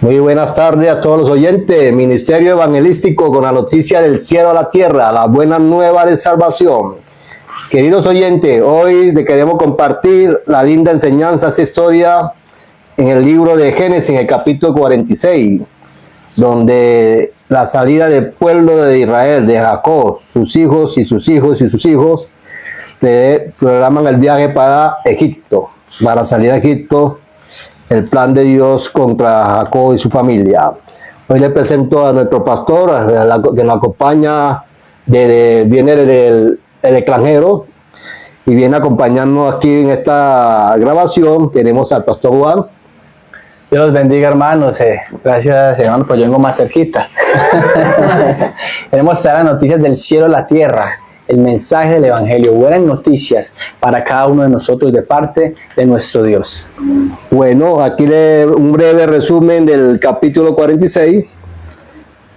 Muy buenas tardes a todos los oyentes. Ministerio Evangelístico con la noticia del cielo a la tierra, la buena nueva de salvación. Queridos oyentes, hoy les queremos compartir la linda enseñanza, esta historia en el libro de Génesis, en el capítulo 46, donde la salida del pueblo de Israel, de Jacob, sus hijos y sus hijos y sus hijos, programan el viaje para Egipto, para salir a Egipto, el plan de Dios contra Jacob y su familia. Hoy le presento a nuestro pastor, que nos acompaña, viene del extranjero y viene acompañarnos aquí en esta grabación. Tenemos al pastor Juan. Dios los bendiga, hermanos. Gracias, hermanos, pues yo vengo más cerquita. Queremos traer las noticias del cielo a la tierra, el mensaje del Evangelio, buenas noticias para cada uno de nosotros de parte de nuestro Dios. Bueno, aquí un breve resumen del capítulo 46.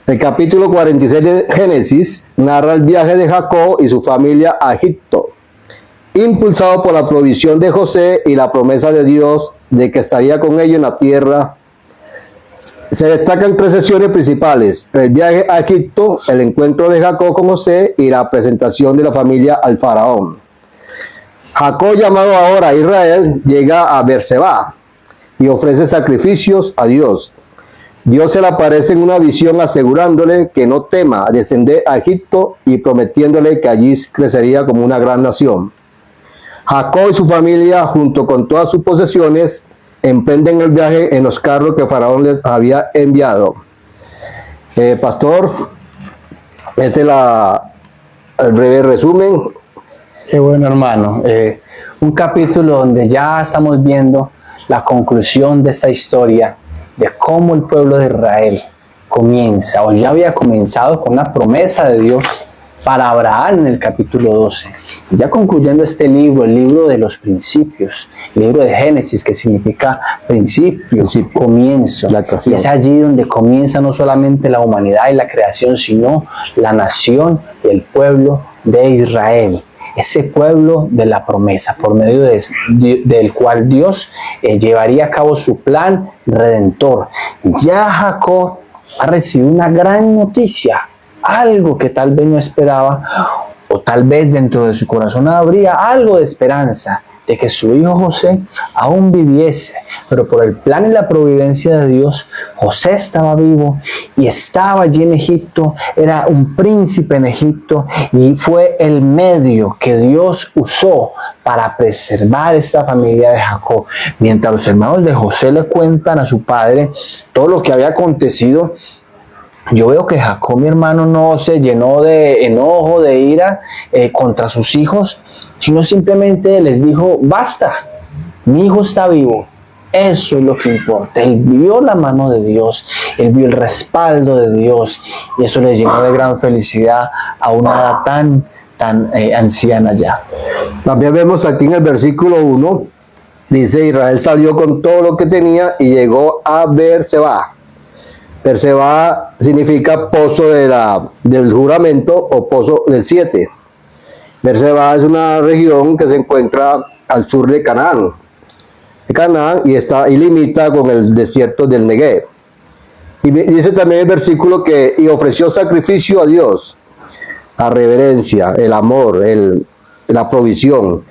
El capítulo 46 de Génesis narra el viaje de Jacob y su familia a Egipto, impulsado por la provisión de José y la promesa de Dios de que estaría con ellos en la tierra. Se destacan tres sesiones principales: el viaje a Egipto, el encuentro de Jacob con José y la presentación de la familia al faraón. Jacob, llamado ahora Israel, llega a Beerseba y ofrece sacrificios a Dios. Dios se le aparece en una visión asegurándole que no tema descender a Egipto y prometiéndole que allí crecería como una gran nación. Jacob y su familia, junto con todas sus posesiones, emprenden el viaje en los carros que Faraón les había enviado. Pastor, este es el breve resumen. Qué bueno, hermano. Un capítulo donde ya estamos viendo la conclusión de esta historia, de cómo el pueblo de Israel comienza, o ya había comenzado, con una promesa de Dios para Abraham en el capítulo 12. Ya concluyendo este libro, el libro de los principios, el libro de Génesis, que significa principio, comienzo. Y es allí donde comienza no solamente la humanidad y la creación, sino la nación y el pueblo de Israel. Ese pueblo de la promesa, por medio del cual Dios llevaría a cabo su plan redentor. Ya Jacob ha recibido una gran noticia, algo que tal vez no esperaba, o tal vez dentro de su corazón habría algo de esperanza de que su hijo José aún viviese, pero por el plan y la providencia de Dios, José estaba vivo y estaba allí en Egipto, era un príncipe en Egipto, y fue el medio que Dios usó para preservar esta familia de Jacob. Mientras los hermanos de José le cuentan a su padre todo lo que había acontecido, yo veo que Jacob, mi hermano, no se llenó de enojo, de ira contra sus hijos, sino simplemente les dijo: basta, mi hijo está vivo. Eso es lo que importa. Él vio la mano de Dios, él vio el respaldo de Dios, y eso le llenó de gran felicidad a una edad tan anciana ya. También vemos aquí en el versículo 1, dice: Israel salió con todo lo que tenía y llegó a Beerseba. Beerseba significa pozo del juramento o pozo del 7. Beerseba es una región que se encuentra al sur de Canaán. Y limita con el desierto del Negev. Y dice también el versículo que y ofreció sacrificio a Dios, la reverencia, el amor, la provisión.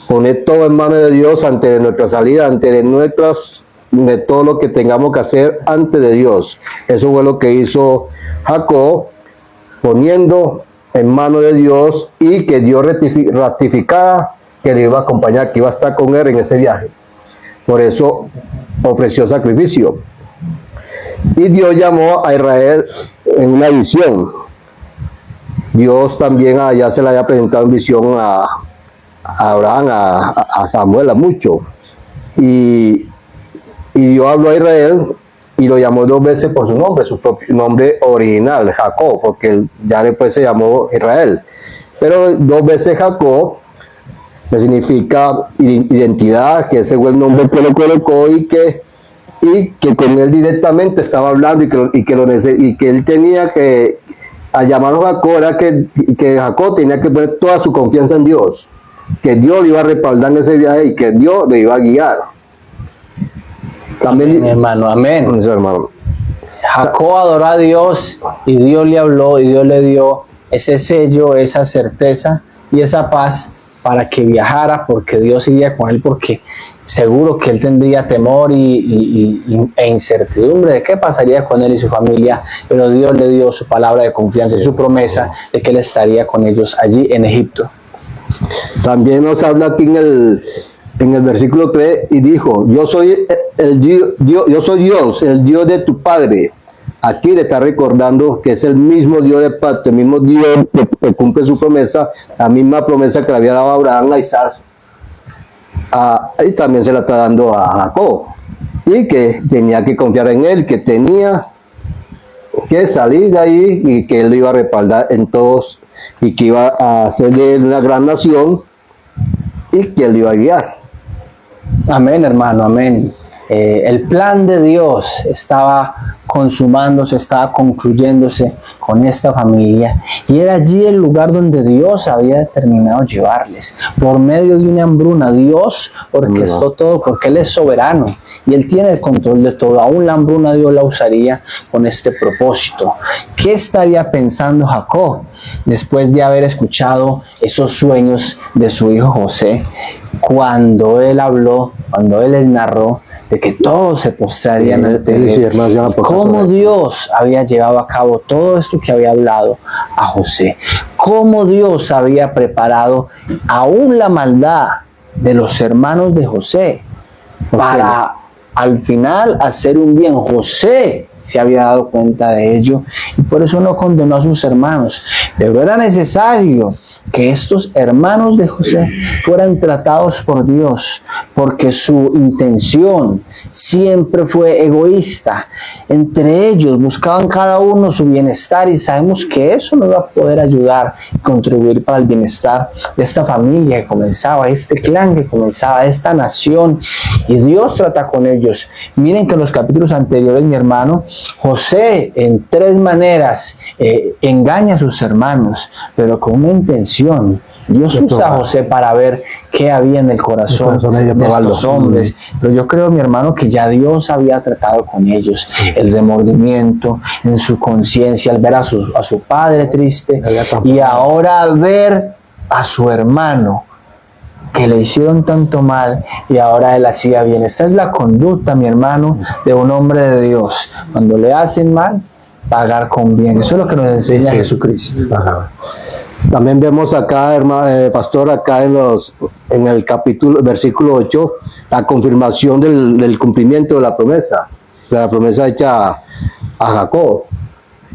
Poner todo en manos de Dios antes de nuestra salida, de todo lo que tengamos que hacer antes de Dios. Eso fue lo que hizo Jacob, poniendo en manos de Dios, y que Dios ratificara que le iba a acompañar, que iba a estar con él en ese viaje. Por eso ofreció sacrificio. Y Dios llamó a Israel en una visión. Dios también allá se le había presentado en visión a Abraham, a Samuel, a muchos. Y Dios habló a Israel y lo llamó 2 veces por su nombre, su propio nombre original, Jacob, porque él ya después se llamó Israel. Pero 2 veces Jacob, que significa identidad, que ese fue el nombre que lo colocó, y que con él directamente estaba hablando, y que él tenía que, al llamarlo Jacob, era que Jacob tenía que poner toda su confianza en Dios, que Dios le iba a respaldar en ese viaje y que Dios le iba a guiar. También, mi hermano, amén. Eso, hermano. Jacob adoró a Dios y Dios le habló y Dios le dio ese sello, esa certeza y esa paz para que viajara, porque Dios iría con él, porque seguro que él tendría temor e incertidumbre de qué pasaría con él y su familia, pero Dios le dio su palabra de confianza y su promesa de que él estaría con ellos allí en Egipto. También nos habla aquí en el versículo 3 y dijo, yo soy Dios, el Dios de tu padre. Aquí le está recordando que es el mismo Dios de pacto, el mismo Dios que cumple su promesa, la misma promesa que le había dado a Abraham, a Isaac, y también se la está dando a Jacob. Y que tenía que confiar en él, que tenía que salir de ahí y que él lo iba a respaldar en todos y que iba a hacer de él una gran nación y que él lo iba a guiar. Amén, hermano, amén. El plan de Dios estaba consumándose, estaba concluyéndose con esta familia, y era allí el lugar donde Dios había determinado llevarles por medio de una hambruna. Dios orquestó todo porque Él es soberano y Él tiene el control de todo. Aún la hambruna Dios la usaría con este propósito. ¿Qué estaría pensando Jacob después de haber escuchado esos sueños de su hijo José, cuando él habló, cuando él les narró de que todos se postrarían ante él? Cómo Dios había llevado a cabo todo esto que había hablado a José, cómo Dios había preparado aún la maldad de los hermanos de José para al final hacer un bien. José se había dado cuenta de ello y por eso no condenó a sus hermanos, pero era necesario que estos hermanos de José fueran tratados por Dios, porque su intención siempre fue egoísta. Entre ellos buscaban cada uno su bienestar, y sabemos que eso no va a poder ayudar y contribuir para el bienestar de esta familia que comenzaba, este clan que comenzaba, esta nación, y Dios trata con ellos. Miren que en los capítulos anteriores, mi hermano, José en 3 maneras engaña a sus hermanos, pero con una intención. Dios usa a José para ver qué había en el corazón de estos hombres. Pero yo creo, mi hermano, que ya Dios había tratado con ellos. El remordimiento en su conciencia al ver a su padre triste, y ahora ver a su hermano que le hicieron tanto mal y ahora él hacía bien. Esta es la conducta, mi hermano, de un hombre de Dios. Cuando le hacen mal, pagar con bien. Eso es lo que nos enseña Jesucristo. Ajá. También vemos acá, hermano, pastor, acá en el capítulo, versículo 8, la confirmación del cumplimiento de la promesa hecha a Jacob.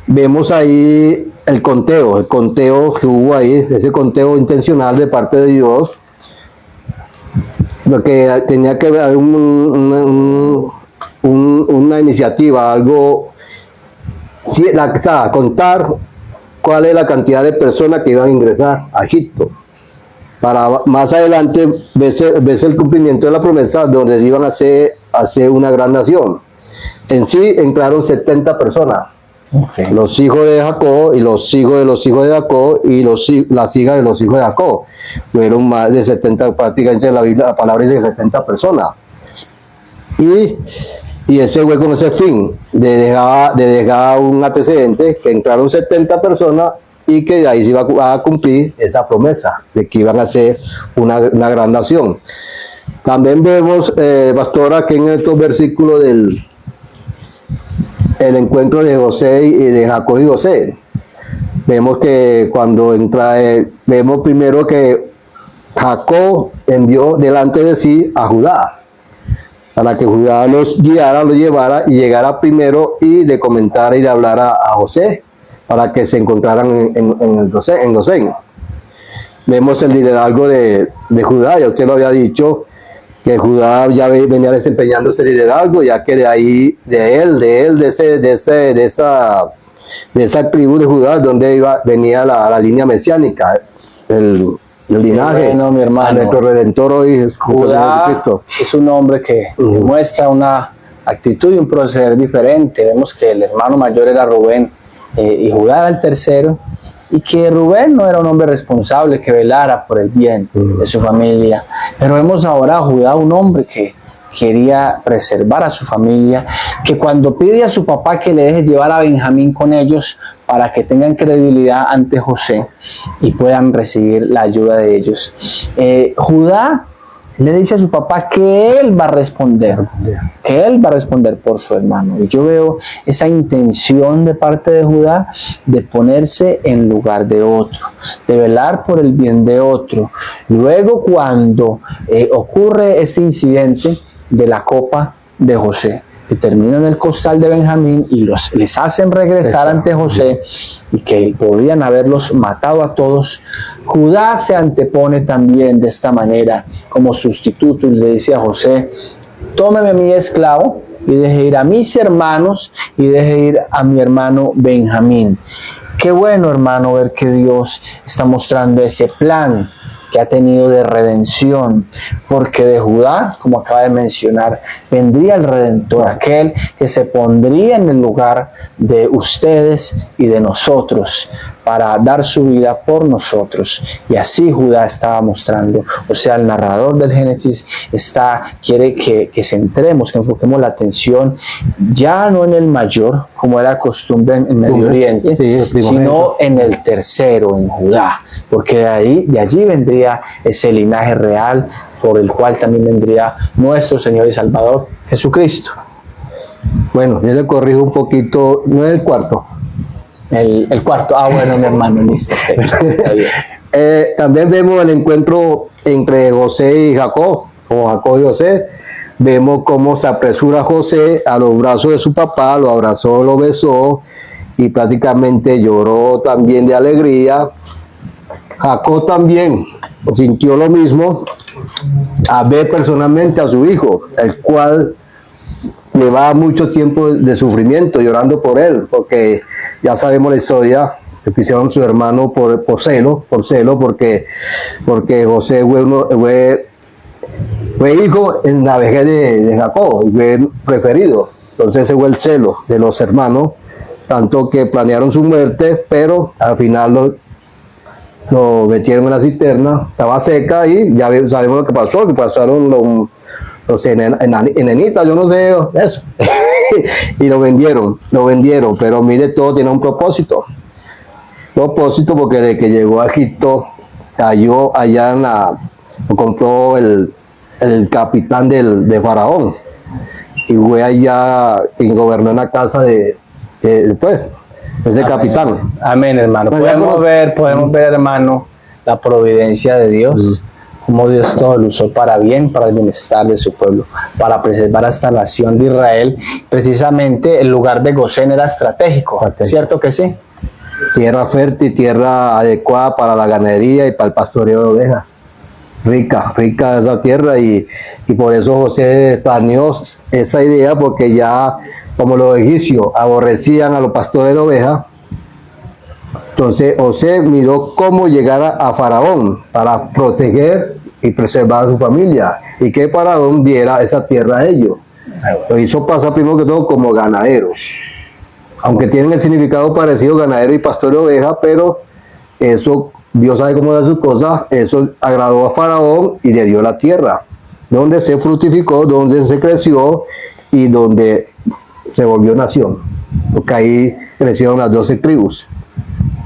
Vemos ahí el conteo que hubo ahí, ese conteo intencional de parte de Dios, lo que tenía que haber una iniciativa, algo, contar cuál es la cantidad de personas que iban a ingresar a Egipto, para más adelante verse el cumplimiento de la promesa, donde iban a hacer una gran nación. En sí entraron 70 personas, los hijos de Jacob y los hijos de los hijos de Jacob y las hijas de los hijos de Jacob. Fueron más de 70, prácticamente en la Biblia la palabra dice 70 personas. Y ese fue con ese fin, de dejar un antecedente, que entraron 70 personas y que de ahí se iba a cumplir esa promesa de que iban a ser una gran nación. También vemos, pastora, que en estos versículos el encuentro de José y de Jacob y José, vemos que cuando entra, vemos primero que Jacob envió delante de sí a Judá, para que Judá los guiara, los llevara y llegara primero y le comentara y le hablara a José para que se encontraran en Gosén. Vemos el liderazgo de Judá, ya usted lo había dicho, que Judá ya venía desempeñando ese liderazgo, ya que de ahí, de esa tribu de Judá, donde venía la línea mesiánica, el linaje, bueno, mi hermano, a nuestro Redentor hoy, Judá es un hombre que muestra una actitud y un proceder diferente. Vemos que el hermano mayor era Rubén y Judá era el tercero, y que Rubén no era un hombre responsable que velara por el bien de su familia. Pero vemos ahora a Judá, un hombre que quería preservar a su familia, que cuando pide a su papá que le deje llevar a Benjamín con ellos para que tengan credibilidad ante José y puedan recibir la ayuda de ellos. Judá le dice a su papá que él va a responder por su hermano. Y yo veo esa intención de parte de Judá de ponerse en lugar de otro, de velar por el bien de otro. Luego, cuando ocurre este incidente de la copa de José, que terminan en el costal de Benjamín y les hacen regresar ante José y que podían haberlos matado a todos, Judá se antepone también de esta manera como sustituto y le dice a José: tómeme a mi esclavo y deje ir a mis hermanos y deje ir a mi hermano Benjamín. Qué bueno, hermano, ver que Dios está mostrando ese plan que ha tenido de redención, porque de Judá, como acaba de mencionar, vendría el Redentor, aquel que se pondría en el lugar de ustedes y de nosotros para dar su vida por nosotros. Y así Judá estaba mostrando, o sea, el narrador del Génesis quiere que centremos, que enfoquemos la atención ya no en el mayor, como era costumbre en Medio Oriente, sino en el tercero, en Judá, porque de allí vendría ese linaje real por el cual también vendría nuestro Señor y Salvador Jesucristo. Bueno, yo le corrijo un poquito, no es el cuarto. El cuarto, bueno, mi hermano, listo. Está bien. También vemos el encuentro entre José y Jacob, o Jacob y José. Vemos cómo se apresura José a los brazos de su papá, lo abrazó, lo besó y prácticamente lloró también de alegría. Jacob también sintió lo mismo a ver personalmente a su hijo, el cual llevaba mucho tiempo de sufrimiento llorando por él, porque ya sabemos la historia que hicieron su hermano por celo, porque José fue hijo en la vejez de Jacob, y fue preferido. Entonces ese fue el celo de los hermanos, tanto que planearon su muerte, pero al final lo metieron en la cisterna, estaba seca y ya sabemos lo que pasó, que pasaron los enanitas, yo no sé eso, y lo vendieron, pero mire, todo tiene un propósito, porque desde que llegó a Egipto, cayó allá lo compró el capitán de Faraón, y fue allá quien gobernó en la casa de ese capitán. Amén, hermano. Podemos ver, hermano, la providencia de Dios, cómo Dios todo lo usó para bien, para el bienestar de su pueblo, para preservar a esta nación de Israel. Precisamente el lugar de Gosén era estratégico, ¿cierto que sí? Tierra fértil, tierra adecuada para la ganadería y para el pastoreo de ovejas. Rica esa tierra, y por eso José planeó esa idea, porque ya como los egipcios aborrecían a los pastores de ovejas, entonces José miró cómo llegar a Faraón para proteger y preservar a su familia, y que Faraón diera esa tierra a ellos. Lo hizo pasar primero que todo como ganaderos, aunque tienen el significado parecido, ganadero y pastor de ovejas, pero eso, Dios sabe cómo da sus cosas, eso agradó a Faraón y le dio la tierra, donde se fructificó, donde se creció y donde se volvió nación, porque ahí crecieron las 12 tribus.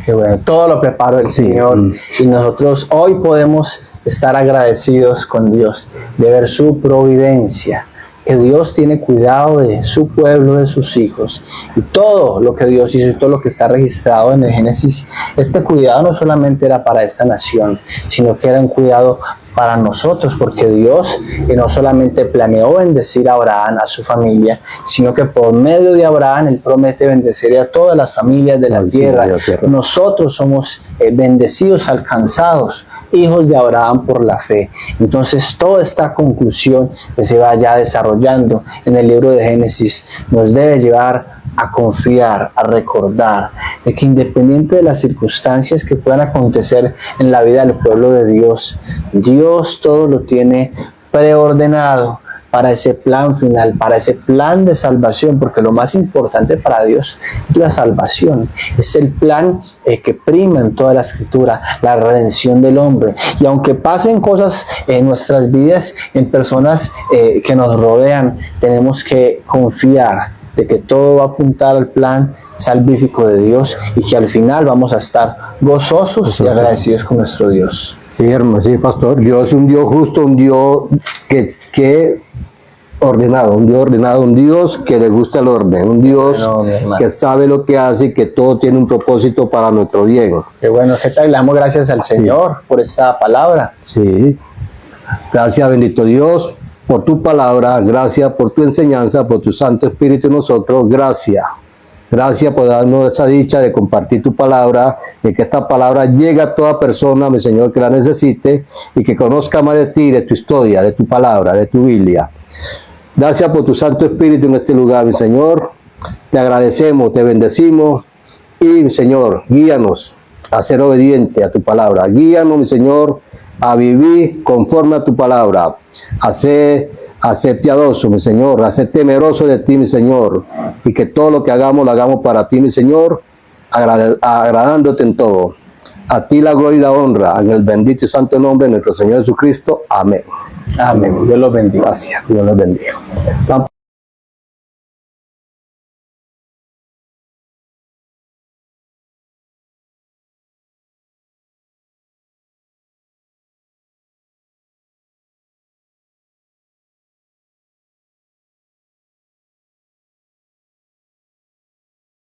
Qué bueno, todo lo preparó el Señor, y nosotros hoy podemos estar agradecidos con Dios de ver su providencia, que Dios tiene cuidado de su pueblo, de sus hijos, y todo lo que Dios hizo y todo lo que está registrado en el Génesis. Este cuidado no solamente era para esta nación, sino que era un cuidado para nosotros, porque Dios no solamente planeó bendecir a Abraham, a su familia, sino que por medio de Abraham Él promete bendecir a todas las familias de la tierra. Nosotros somos bendecidos, alcanzados, hijos de Abraham por la fe. Entonces toda esta conclusión que se va ya desarrollando en el libro de Génesis nos debe llevar a confiar, a recordar de que independiente de las circunstancias que puedan acontecer en la vida del pueblo de Dios, Dios todo lo tiene preordenado para ese plan final, para ese plan de salvación, porque lo más importante para Dios es la salvación, es el plan que prima en toda la escritura, la redención del hombre. Y aunque pasen cosas en nuestras vidas, en personas que nos rodean, tenemos que confiar de que todo va a apuntar al plan salvífico de Dios y que al final vamos a estar gozosos y agradecidos con nuestro Dios. Sí, hermano, sí, pastor. Dios es un Dios justo, un Dios que ordenado, un Dios que le gusta el orden, un Dios que sabe lo que hace y que todo tiene un propósito para nuestro bien. Qué bueno, ¿qué tal? Le damos gracias al Señor por esta palabra. Sí. Gracias, bendito Dios, por tu palabra, gracias por tu enseñanza, por tu Santo Espíritu en nosotros, gracias. Gracias por darnos esa dicha de compartir tu palabra, de que esta palabra llegue a toda persona, mi Señor, que la necesite y que conozca más de ti, de tu historia, de tu palabra, de tu Biblia. Gracias por tu Santo Espíritu en este lugar, mi Señor. Te agradecemos, te bendecimos y, mi Señor, guíanos a ser obediente a tu palabra. Guíanos, mi Señor, a vivir conforme a tu palabra, a ser piadoso, mi Señor, a ser temeroso de ti, mi Señor, y que todo lo que hagamos, lo hagamos para ti, mi Señor, agradándote en todo. A ti la gloria y la honra, en el bendito y santo nombre de nuestro Señor Jesucristo. Amén. Amén. Dios los bendiga. Gracias. Dios los bendiga.